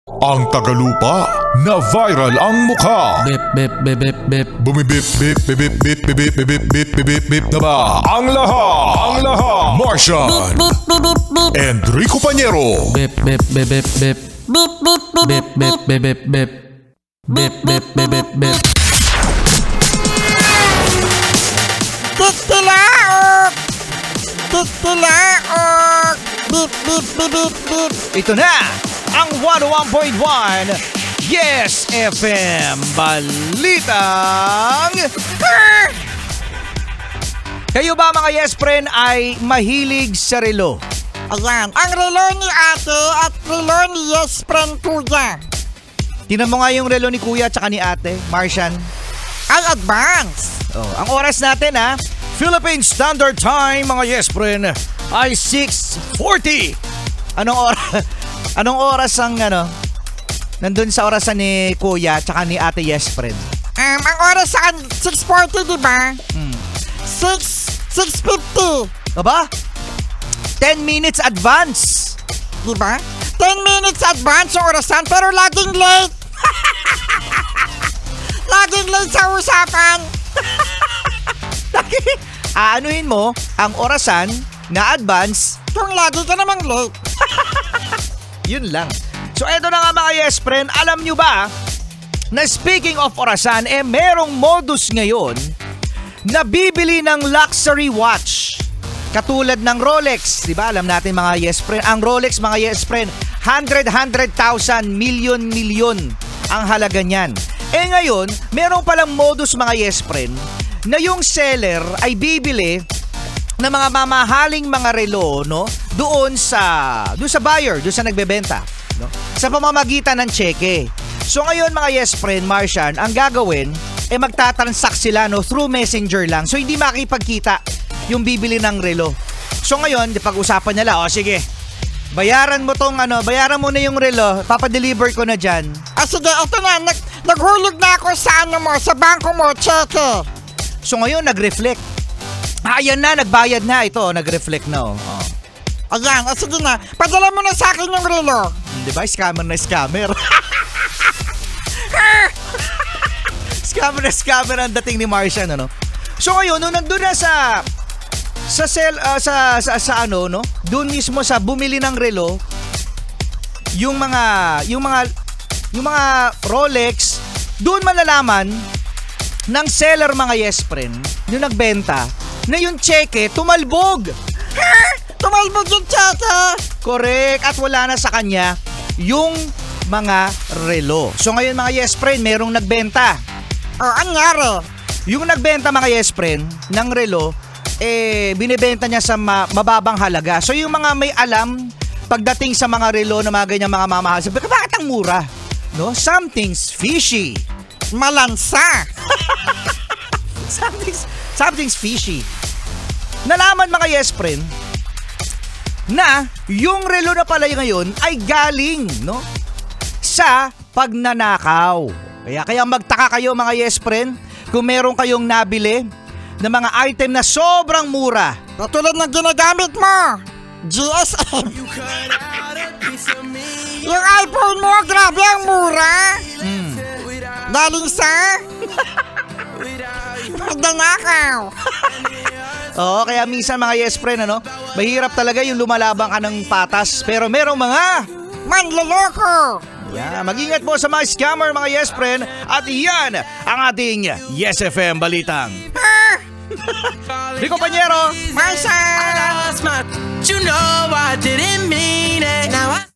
Ang Tagalupa na viral ang mukha. Bip, bip, bip, bip, bip. Bumibip, bip, bip, bip, bip, bip, bip, bip, bip, bip, bip na ba? Ang lahat, Martian, Enrico Pañero, Bip, bip, bip, bip, bip. Bip, bip, bip, bip, bip, bip, bip. Bip, bip, bip, bip, bip. Titilaok! Titilaok! Bip, bip, bip, bip, bip. Ito na ang 101.1 Yes FM Balitang Kayo ba mga Yes Friend ay mahilig sa relo? Ayan, ang relo ni ate at relo ni Yes Friend Kuya. Tinan mo nga yung relo ni Kuya at ni ate, Martian. Ay advance. Oh, ang oras natin Philippine Standard Time mga Yes Friend ay 6:40. Anong oras ang nandun sa orasan ni Kuya at ni ate Yes Friend? Ang oras sa 6:40, di ba? 6:50. Aba? 10 minutes advance. Di ba? 10 minutes advance yung orasan pero laging late. Laging late sa usapan. Aanuhin mo ang orasan na advance. Kung lagi ka namang late. Yun lang. So eto na nga mga Yes Friend, alam nyo ba na speaking of orasan, merong modus ngayon na bibili ng luxury watch. Katulad ng Rolex, di ba? Alam natin mga Yes Friend, ang Rolex mga Yes Friend, 100,000, million ang halaga niyan. Ngayon, meron palang modus mga Yes Friend na yung seller ay bibili ng mga mamahaling mga relo, no? Doon sa buyer, doon sa nagbebenta, no? Sa pamamagitan ng cheque. So ngayon mga Yes Friend, Martian, ang gagawin magtatransact sila through messenger lang. So hindi makikipagkita yung bibili ng relo. So ngayon, pag-usapan nila, sige. Bayaran mo bayaran mo na yung relo, papadeliver ko na diyan. Sige, ito na, naghulog na ako sa sa bangko mo, cheque. So ngayon nag-reflect. Ayan na, nagbayad na ito, nag-reflect na. Ayan, sige na. Padala mo na sa akin yung relo. Di ba? Scammer na scammer. Scammer ang dating ni Martian, So ngayon, nung nandun na doon mismo sa bumili ng relo, yung mga Rolex, doon malalaman ng seller mga Yes Friend, yung nagbenta, na yung cheque tumalbog. Tumalbog yung cheque. Correct. At wala na sa kanya yung mga relo. So ngayon mga Yes Friend, merong nagbenta. Anyari? Yung nagbenta mga Yes Friend ng relo, binibenta niya sa mababang halaga. So yung mga may alam pagdating sa mga relo na mga ganyang mga mamahal, sabi, bakit ang mura? No? Something's fishy. Malansa. Something's fishy. Nalaman mga Yes Friend na yung relo na pala ngayon ay galing sa pagnanakaw. Kaya magtaka kayo mga Yes Friend kung meron kayong nabili na mga item na sobrang mura. Katulad ng ginagamit mo, GSM. Yung iPhone mo, grabe ang mura. Galing sa pagnanakaw. Oo, kaya minsan mga Yes Friend, mahirap talaga yung lumalabang ka ng patas. Pero merong mga manloloko. Mag-ingat po sa mga scammer mga Yes Friend. At iyan ang ating Yes FM Balitang Rico Pañero, Marshall. You know I didn't mean it. Now I